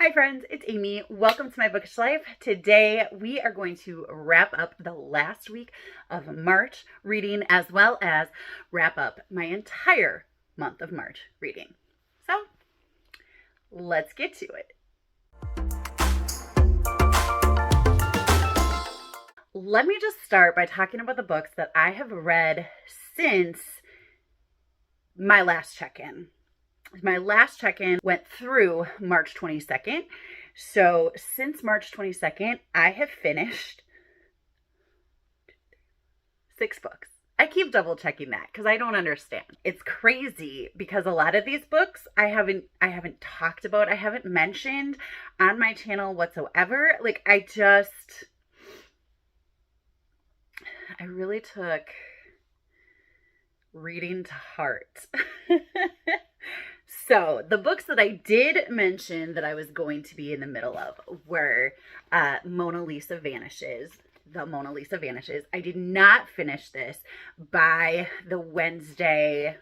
Hi friends, it's Amy. Welcome to my bookish life. Today we are going to wrap up the last week of March reading as well as wrap up my entire month of March reading. So let's get to it. Let me just start by talking about the books that I have read since my last check-in. My last check-in went through March 22nd. So since March 22nd, I have finished 6 books. I keep double checking that because I don't understand. It's crazy because a lot of these books I haven't talked about, I haven't mentioned on my channel whatsoever. Like I really took reading to heart. So the books that I did mention that I was going to be in the middle of were Mona Lisa Vanishes. The Mona Lisa Vanishes. I did not finish this by the Wednesday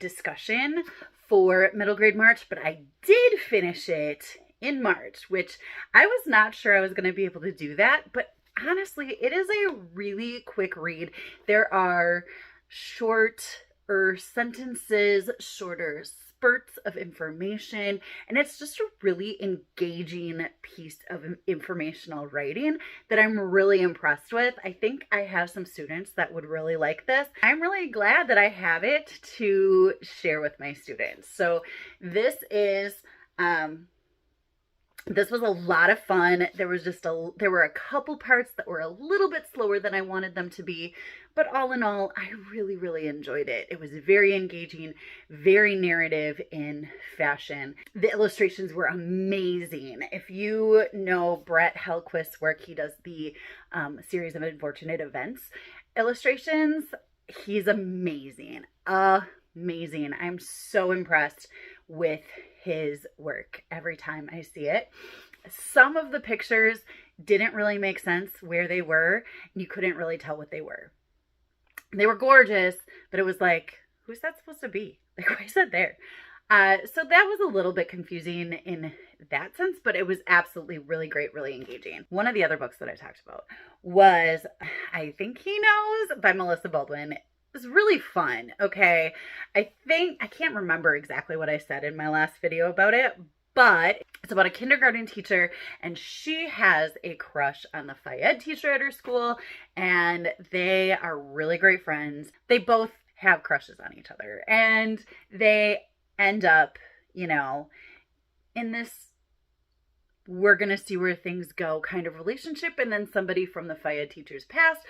discussion for middle grade March, but I did finish it in March, which I was not sure I was going to be able to do that, but honestly, it is a really quick read. There are shorter sentences, shorter spurts of information, and it's just a really engaging piece of informational writing that I'm really impressed with. I think I have some students that would really like this. I'm really glad that I have it to share with my students. So this was a lot of fun. There were a couple parts that were a little bit slower than I wanted them to be, but all in all, I really, really enjoyed it. It was very engaging, very narrative in fashion. The illustrations were amazing. If you know Brett Hellquist's work, he does the series of Unfortunate Events illustrations. He's amazing. Amazing. I'm so impressed with his work every time I see it. Some of the pictures didn't really make sense where they were. You couldn't really tell what they were. They were gorgeous, but it was like, who's that supposed to be? Like, why is that there? So that was a little bit confusing in that sense, but it was absolutely really great, really engaging. One of the other books that I talked about was I Think He Knows by Melissa Baldwin. It was really fun. Okay. I can't remember exactly what I said in my last video about it, but it's about a kindergarten teacher and she has a crush on the Phi-Ed teacher at her school and they are really great friends. They both have crushes on each other and they end up, in this we're going to see where things go kind of relationship, and then somebody from the Phi-Ed teacher's past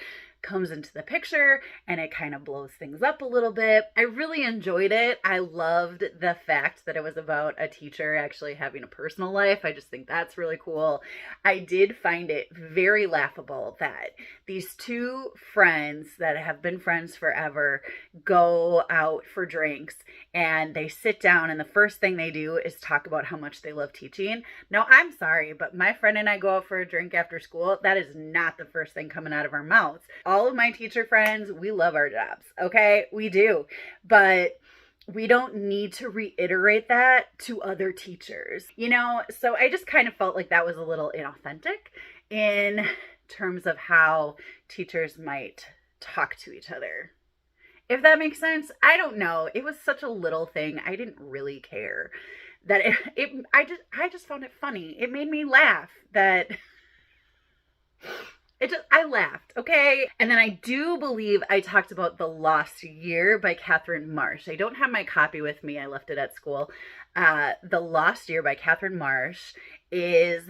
comes into the picture and it kind of blows things up a little bit. I really enjoyed it. I loved the fact that it was about a teacher actually having a personal life. I just think that's really cool. I did find it very laughable that these two friends that have been friends forever go out for drinks and they sit down and the first thing they do is talk about how much they love teaching. Now, I'm sorry, but my friend and I go out for a drink after school. That is not the first thing coming out of our mouths. All of my teacher friends, we love our jobs, okay? We do, but we don't need to reiterate that to other teachers, So I just kind of felt like that was a little inauthentic in terms of how teachers might talk to each other. If that makes sense, I don't know. It was such a little thing. I didn't really care that I just found it funny. It made me laugh that I laughed, okay? And then I do believe I talked about The Lost Year by Catherine Marsh. I don't have my copy with me. I left it at school. The Lost Year by Catherine Marsh is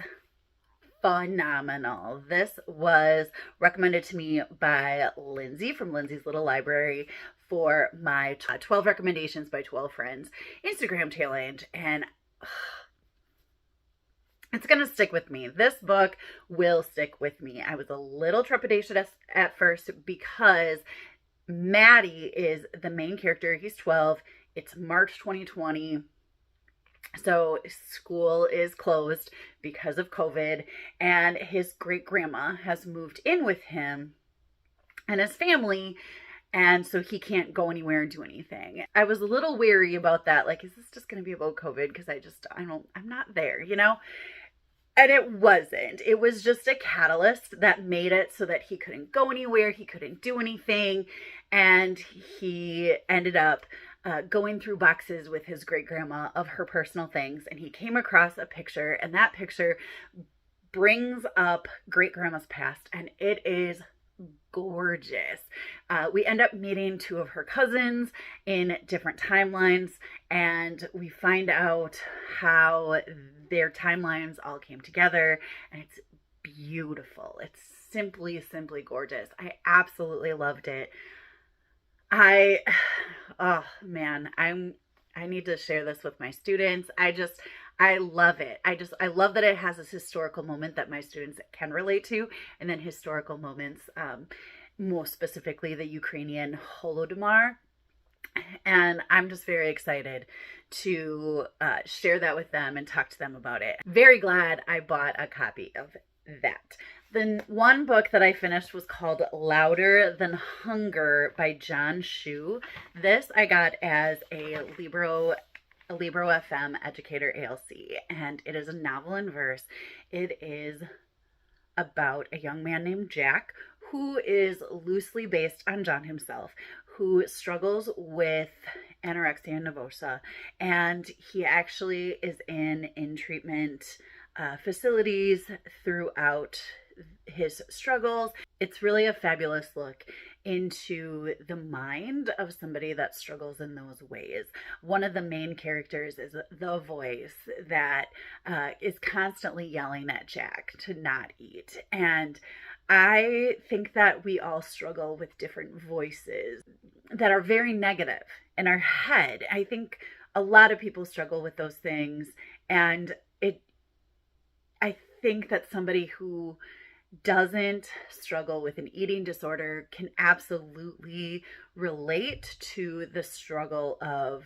phenomenal. This was recommended to me by Lindsay from Lindsay's Little Library for my 12 recommendations by 12 friends Instagram challenge, and it's going to stick with me. This book will stick with me. I was a little trepidatious at first because Maddie is the main character. He's 12. It's March 2020. So school is closed because of COVID, and his great grandma has moved in with him and his family. and so he can't go anywhere and do anything. I was a little weary about that. Like, is this just going to be about COVID? Because I'm not there, you know? And it wasn't. It was just a catalyst that made it so that he couldn't go anywhere, he couldn't do anything, and he ended up going through boxes with his great grandma of her personal things, and he came across a picture, and that picture brings up great grandma's past, and it is gorgeous. We end up meeting two of her cousins in different timelines, and we find out how their timelines all came together, and it's beautiful. It's simply gorgeous. I absolutely loved it. Oh man, I need to share this with my students. I love it. I love that it has this historical moment that my students can relate to, and then historical moments, most specifically the Ukrainian Holodomor. And I'm just very excited to share that with them and talk to them about it. Very glad I bought a copy of that. The one book that I finished was called Louder Than Hunger by John Shu. This I got as a Libro FM Educator ALC, and it is a novel in verse. It is about a young man named Jack who is loosely based on John himself, who struggles with anorexia nervosa, and he actually is in treatment facilities throughout his struggles. It's really a fabulous look into the mind of somebody that struggles in those ways. One of the main characters is the voice that is constantly yelling at Jack to not eat. And I think that we all struggle with different voices that are very negative in our head. I think a lot of people struggle with those things, and I think that somebody who doesn't struggle with an eating disorder can absolutely relate to the struggle of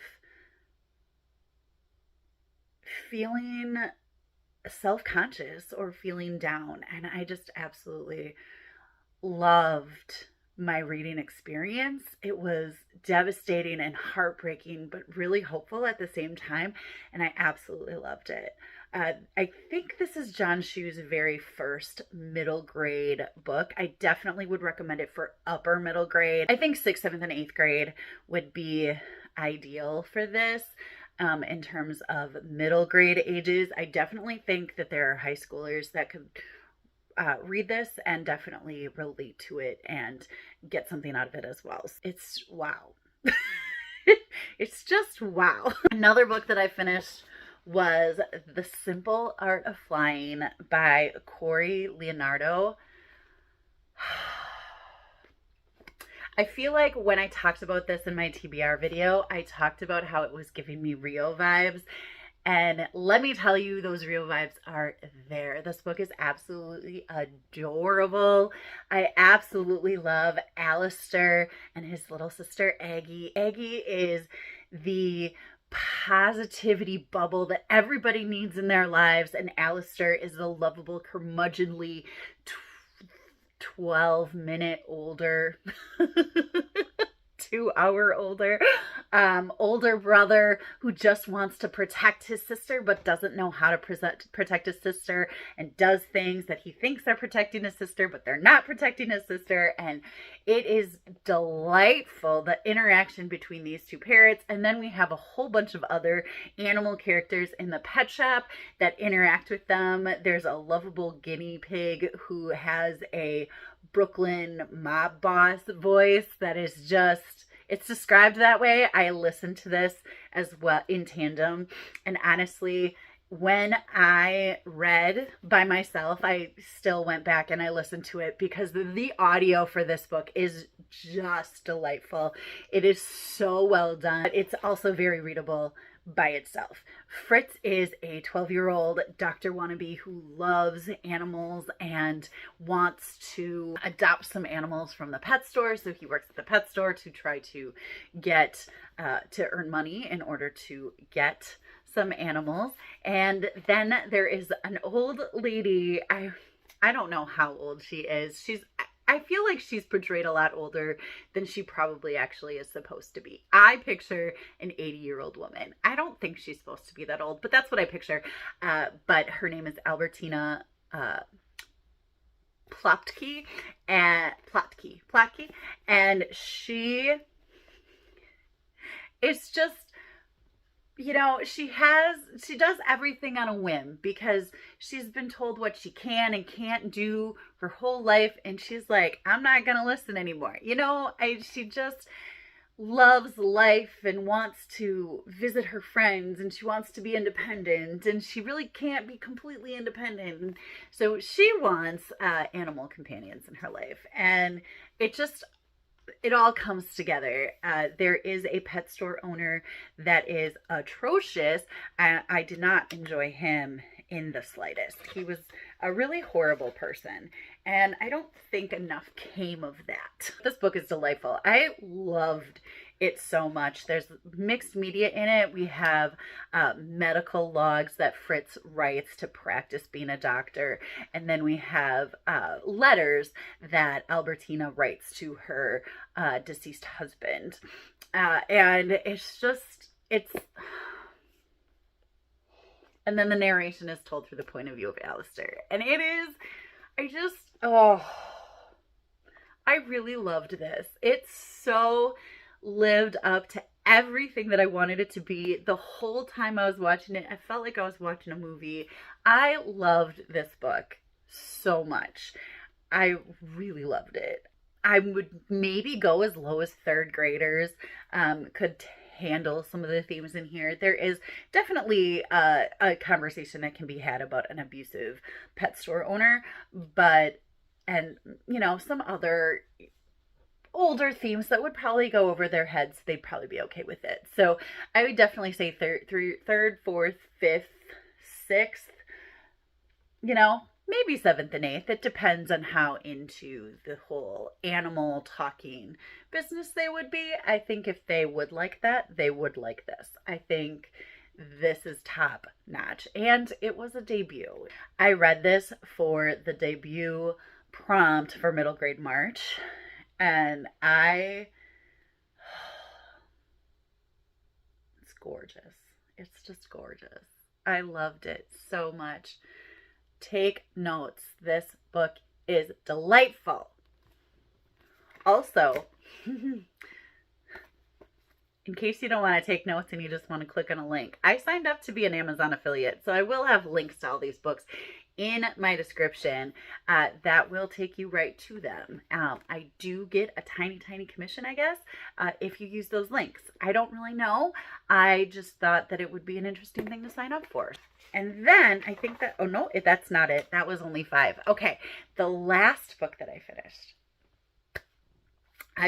feeling self-conscious or feeling down. And I just absolutely loved my reading experience. It was devastating and heartbreaking, but really hopeful at the same time, and I absolutely loved it. I think this is John Shu's very first middle grade book. I definitely would recommend it for upper middle grade. I think 6th, 7th, and 8th grade would be ideal for this. In terms of middle grade ages, I definitely think that there are high schoolers that could read this and definitely relate to it and get something out of it as well. It's wow. It's just wow. Another book that I finished was The Simple Art of Flying by Corey Leonardo. I feel like when I talked about this in my TBR video, I talked about how it was giving me Rio vibes. And let me tell you, those Rio vibes are there. This book is absolutely adorable. I absolutely love Alistair and his little sister, Aggie. Aggie is the positivity bubble that everybody needs in their lives, and Alistair is the lovable, curmudgeonly 12-minute older 2-hour older brother who just wants to protect his sister but doesn't know how to protect his sister, and does things that he thinks are protecting his sister but they're not protecting his sister. And it is delightful, the interaction between these two parrots. And then we have a whole bunch of other animal characters in the pet shop that interact with them. There's a lovable guinea pig who has a Brooklyn mob boss voice that is just, it's described that way. I listened to this as well in tandem, and honestly, when I read by myself, I still went back and I listened to it because the audio for this book is just delightful. It is so well done. It's also very readable by itself. Fritz is a 12-year-old doctor wannabe who loves animals and wants to adopt some animals from the pet store. So he works at the pet store to try to get to earn money in order to get some animals. And then there is an old lady. I don't know how old she is. I feel like she's portrayed a lot older than she probably actually is supposed to be. I picture an 80-year-old woman. I don't think she's supposed to be that old, but that's what I picture. But her name is Albertina Plotke, and she is just, you know, she does everything on a whim because she's been told what she can and can't do her whole life, and she's like, I'm not gonna listen anymore. You know, she just loves life and wants to visit her friends, and she wants to be independent, and she really can't be completely independent. And so she wants animal companions in her life, and it all comes together. There is a pet store owner that is atrocious. I did not enjoy him in the slightest. He was a really horrible person, and I don't think enough came of that. This book is delightful. I loved it so much. There's mixed media in it. We have medical logs that Fritz writes to practice being a doctor, and then we have letters that Albertina writes to her deceased husband, and and then the narration is told through the point of view of Alistair. And I really loved this. It so lived up to everything that I wanted it to be. The whole time I was watching it, I felt like I was watching a movie. I loved this book so much. I really loved it. I would maybe go as low as third graders could handle some of the themes in here. There is definitely a conversation that can be had about an abusive pet store owner, and you know, some other older themes that would probably go over their heads. They'd probably be okay with it. So I would definitely say third, fourth, fifth, sixth, you know, maybe seventh and eighth. It depends on how into the whole animal talking business they would be. I think if they would like that, they would like this. I think this is top notch. And it was a debut. I read this for the debut prompt for middle grade March, and it's gorgeous. It's just gorgeous. I loved it so much. Take notes. This book is delightful. Also, in case you don't want to take notes and you just want to click on a link, I signed up to be an Amazon affiliate, so I will have links to all these books in my description that will take you right to them. I do get a tiny commission, I guess, if you use those links. I don't really know. I just thought that it would be an interesting thing to sign up for. And then I think that, oh no, that's not it. That was only 5. Okay, the last book that I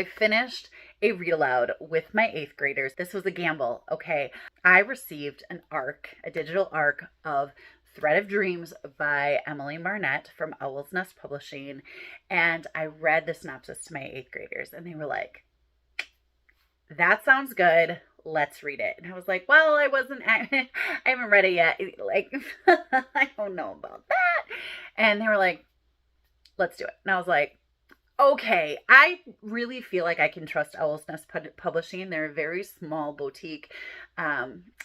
finished a read aloud with my 8th graders. This was a gamble, okay? I received a digital arc of Thread of Dreams by Emily Marnett from Owl's Nest Publishing, and I read the synopsis to my 8th graders, and they were like, that sounds good. Let's read it. And I was like, well, I haven't read it yet. Like, I don't know about that. And they were like, let's do it. And I was like, okay, I really feel like I can trust Owl's Nest Publishing. They're a very small boutique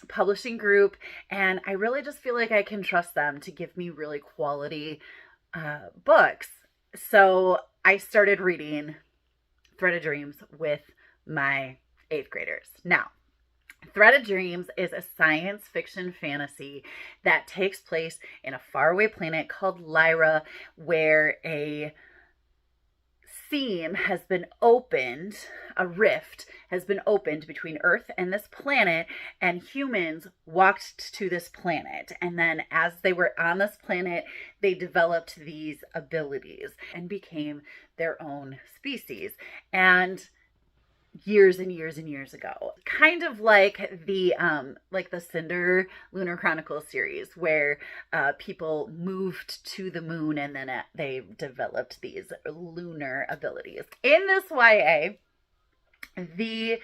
publishing group, and I really just feel like I can trust them to give me really quality books. So I started reading Thread of Dreams with my 8th graders. Now, Thread of Dreams is a science fiction fantasy that takes place in a faraway planet called Lyra, where a seam has been opened, a rift has been opened between Earth and this planet, and humans walked to this planet. And then as they were on this planet, they developed these abilities and became their own species. And years and years and years ago, kind of like the Cinder Lunar Chronicles series, where people moved to the moon and then they developed these lunar abilities. In this YA, the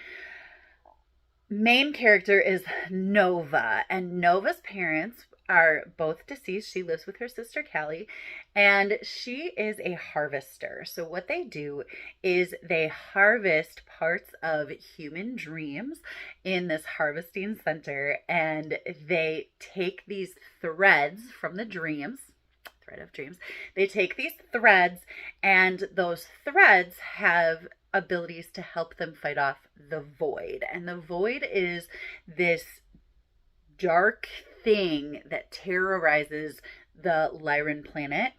main character is Nova, and Nova's parents are both deceased. She lives with her sister Callie, and she is a harvester. So what they do is they harvest parts of human dreams in this harvesting center, and they take these threads from the dreams, thread of dreams. They take these threads, and those threads have abilities to help them fight off the void. And the void is this dark thing that terrorizes the Lyran planet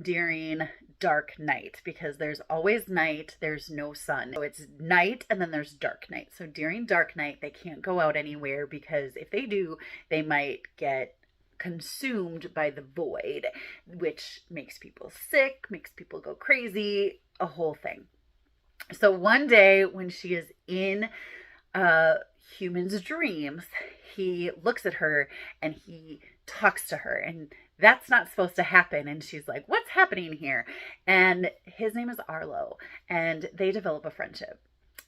during dark night, because there's always night, there's no sun. So it's night and then there's dark night. So during dark night, they can't go out anywhere, because if they do, they might get consumed by the void, which makes people sick, makes people go crazy, a whole thing. So one day when she is in human's dreams, he looks at her and he talks to her, and that's not supposed to happen. And she's like, what's happening here? And his name is Arlo, and they develop a friendship.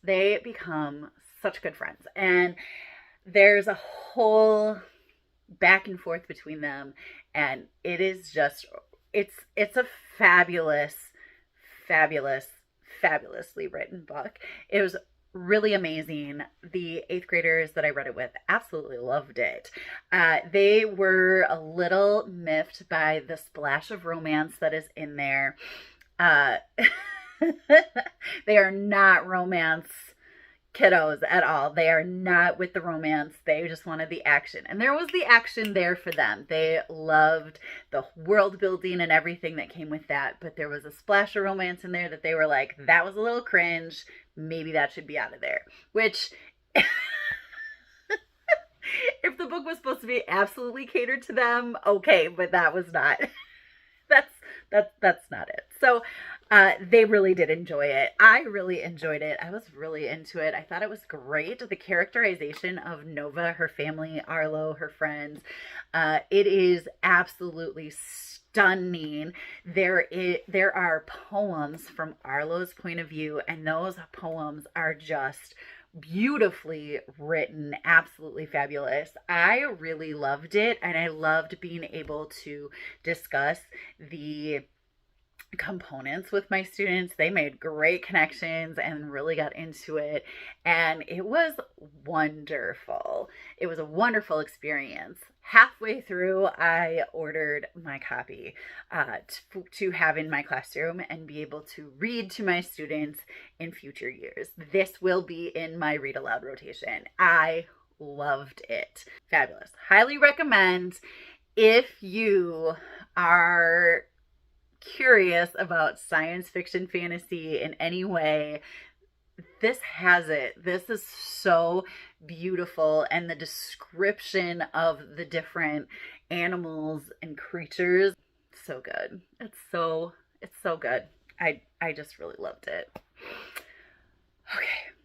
They become such good friends, and there's a whole back and forth between them, and it is just, it's a fabulously written book. It was really amazing. The 8th graders that I read it with absolutely loved it. They were a little miffed by the splash of romance that is in there. They are not romance kiddos at all. They are not with the romance. They just wanted the action. And there was the action there for them. They loved the world building and everything that came with that. But there was a splash of romance in there that they were like, that was a little cringe. Maybe that should be out of there. Which, if the book was supposed to be absolutely catered to them, okay, but that was not. That's not it. So they really did enjoy it. I really enjoyed it. I was really into it. I thought it was great. The characterization of Nova, her family, Arlo, her friends, it is absolutely stunning. There are poems from Arlo's point of view, and those poems are just beautifully written, absolutely fabulous. I really loved it, and I loved being able to discuss the components with my students. They made great connections and really got into it, and it was wonderful. It was a wonderful experience. Halfway through, I ordered my copy to have in my classroom and be able to read to my students in future years. This will be in my read aloud rotation. I loved it. Fabulous. Highly recommend. If you are curious about science fiction fantasy in any way, this has it. This is so beautiful, and the description of the different animals and creatures, so good. It's so good. I just really loved it. Okay,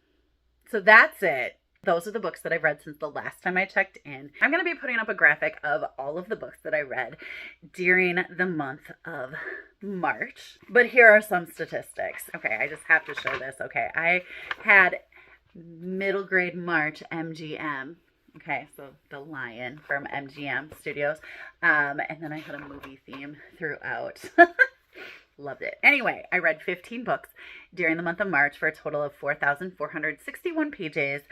so that's it. Those are the books that I've read since the last time I checked in. I'm going to be putting up a graphic of all of the books that I read during the month of March. But here are some statistics. Okay, I just have to show this. Okay, I had middle grade March MGM. Okay, so the lion from MGM Studios. And then I had a movie theme throughout. Loved it. Anyway, I read 15 books during the month of March for a total of 4,461 pages,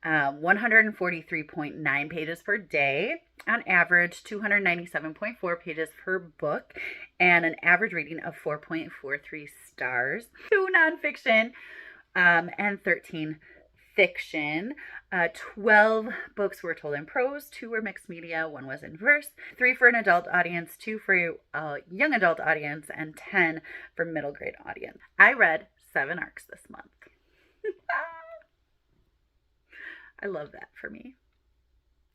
143.9 pages per day, on average 297.4 pages per book, and an average rating of 4.43 stars. 2 nonfiction and 13 fiction. 12 books were told in prose, 2 were mixed media, 1 was in verse, 3 for an adult audience, 2 for a young adult audience, and 10 for middle grade audience. I read 7 arcs this month. I love that for me.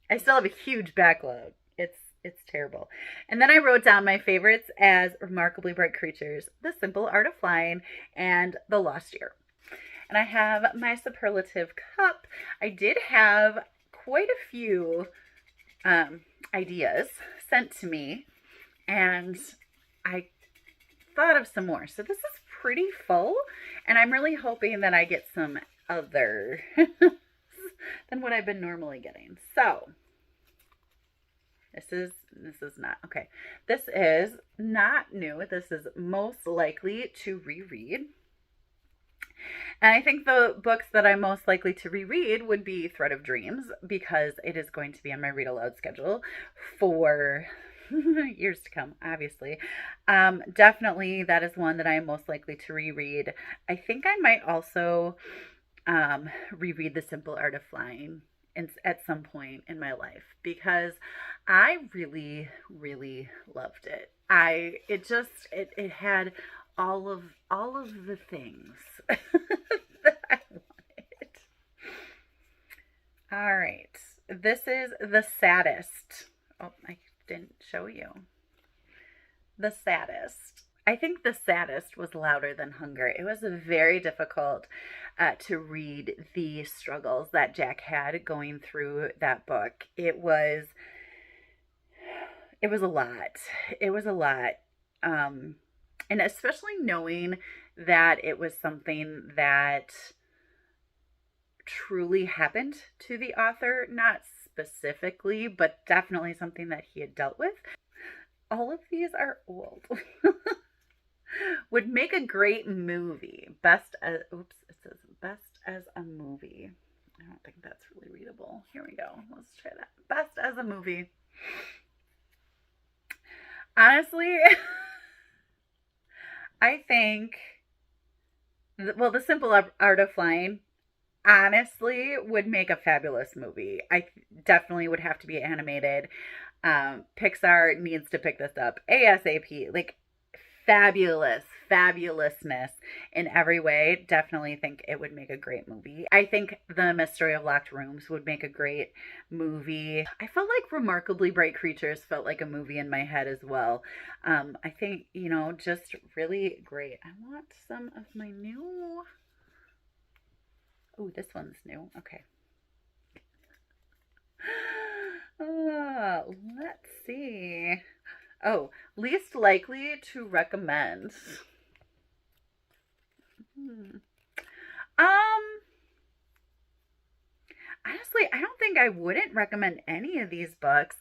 I still have a huge backlog. It's terrible. And then I wrote down my favorites as Remarkably Bright Creatures, The Simple Art of Flying, and The Lost Year. And I have my superlative cup. I did have quite a few ideas sent to me, and I thought of some more. So this is pretty full, and I'm really hoping that I get some other than what I've been normally getting. So This is not okay. This is not new. This is most likely to reread. And I think the books that I'm most likely to reread would be Thread of Dreams because it is going to be on my read aloud schedule for years to come, obviously. Definitely, that is one that I am most likely to reread. I think I might also reread The Simple Art of Flying at some point in my life because I really, really loved it. It had all of the things that I wanted. All right. This is The Saddest. Oh, I didn't show you. The Saddest. I think The Saddest was louder than Hunger. It was very difficult to read the struggles that Jack had going through that book. It was a lot. It was a lot. And especially knowing that it was something that truly happened to the author, not specifically, but definitely something that he had dealt with. All of these are old. Would make a great movie. It says best as a movie. I don't think that's really readable. Here we go. Let's try that. Best as a movie. Honestly, I think, well, The Simple Art of Flying honestly would make a fabulous movie. I definitely would have to be animated. Pixar needs to pick this up ASAP. Like, fabulousness in every way. Definitely think it would make a great movie. I think The Mystery of Locked Rooms would make a great movie. I felt like Remarkably Bright Creatures felt like a movie in my head as well. I think, just really great. I want some of my new... Oh, this one's new. Okay. Let's see. Oh, least likely to recommend. Honestly, I don't think I wouldn't recommend any of these books.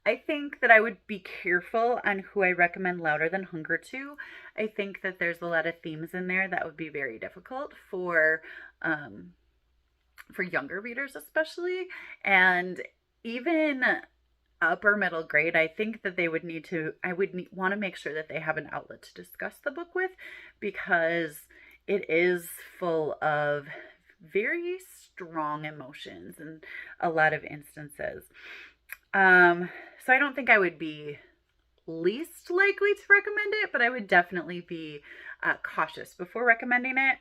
I think that I would be careful on who I recommend Louder Than Hunger to. I think that there's a lot of themes in there that would be very difficult for younger readers especially, and even upper middle grade. I think that they would need to, want to make sure that they have an outlet to discuss the book with, because it is full of very strong emotions in a lot of instances. So I don't think I would be least likely to recommend it, but I would definitely be cautious before recommending it.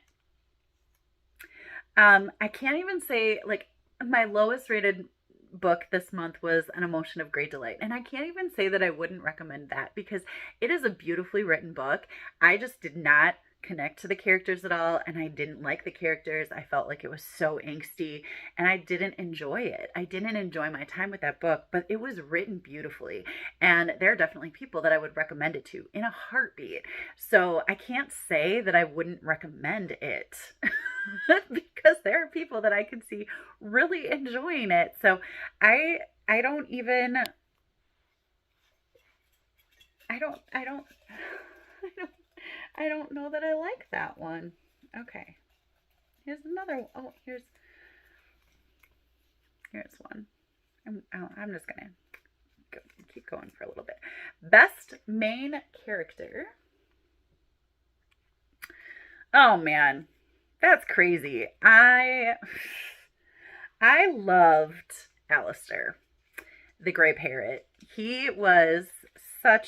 I can't even say, like, my lowest rated book this month was An Emotion of Great Delight, and I can't even say that I wouldn't recommend that because it is a beautifully written book. I just did not connect to the characters at all, and I didn't like the characters. I felt like it was so angsty, and I didn't enjoy it. I didn't enjoy my time with that book, but it was written beautifully, and there are definitely people that I would recommend it to in a heartbeat. So I can't say that I wouldn't recommend it because there are people that I can see really enjoying it. So I don't even I don't I don't I don't know that I like that one. Okay. Here's another. Oh, here's one. I'm just gonna keep going for a little bit. Best main character. Oh man, that's crazy. I loved Alistair, the Gray Parrot. He was a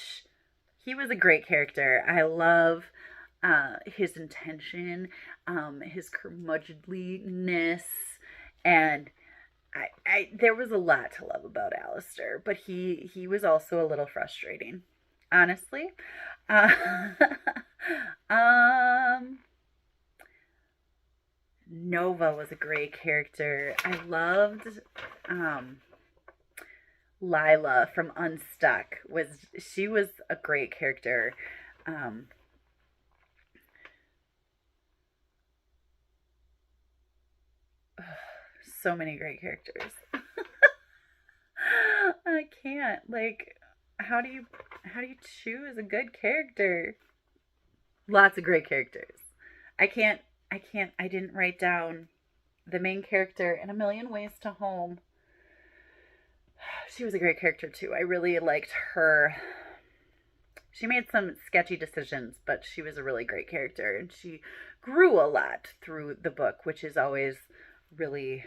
great character. I love his intention, his curmudgeonliness, and there was a lot to love about Alistair, but he was also a little frustrating, honestly. Nova was a great character. I loved Lila from Unstuck. She was a great character. So many great characters. I can't. Like, how do you choose a good character? Lots of great characters. I didn't write down the main character in A Million Ways to Home. She was a great character too. I really liked her. She made some sketchy decisions, but she was a really great character, and she grew a lot through the book, which is always really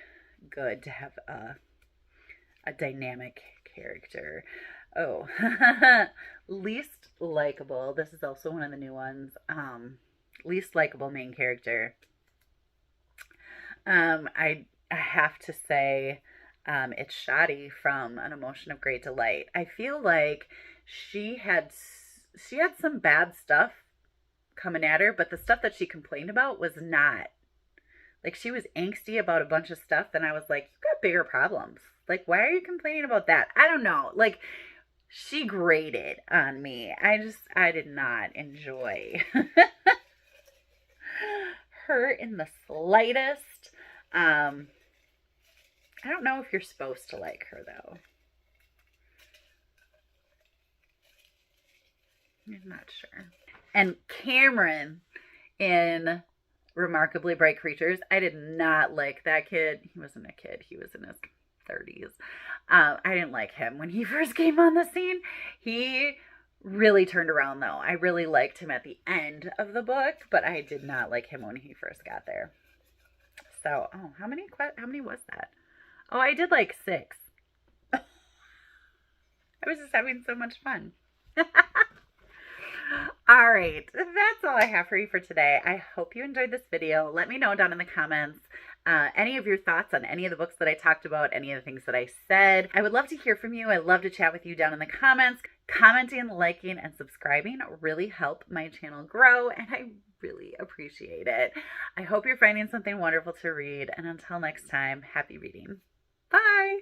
good to have a dynamic character. Oh, least likable. This is also one of the new ones. Least likable main character. I have to say, it's Shadi from An Emotion of Great Delight. I feel like she had some bad stuff coming at her, but the stuff that she complained about was not. Like, she was angsty about a bunch of stuff, and I was like, you got bigger problems. Like, why are you complaining about that? I don't know. Like, she grated on me. I did not enjoy her in the slightest. I don't know if you're supposed to like her, though. I'm not sure. And Cameron in Remarkably Bright Creatures, I did not like that kid. He wasn't a kid. He was in his 30s. I didn't like him when he first came on the scene. He really turned around, though. I really liked him at the end of the book, but I did not like him when he first got there. So, oh, how many was that? Oh, I did like 6. I was just having so much fun. All right, that's all I have for you for today. I hope you enjoyed this video. Let me know down in the comments any of your thoughts on any of the books that I talked about, any of the things that I said. I would love to hear from you. I love to chat with you down in the comments. Commenting, liking, and subscribing really help my channel grow, and I really appreciate it. I hope you're finding something wonderful to read, and until next time, happy reading. Bye!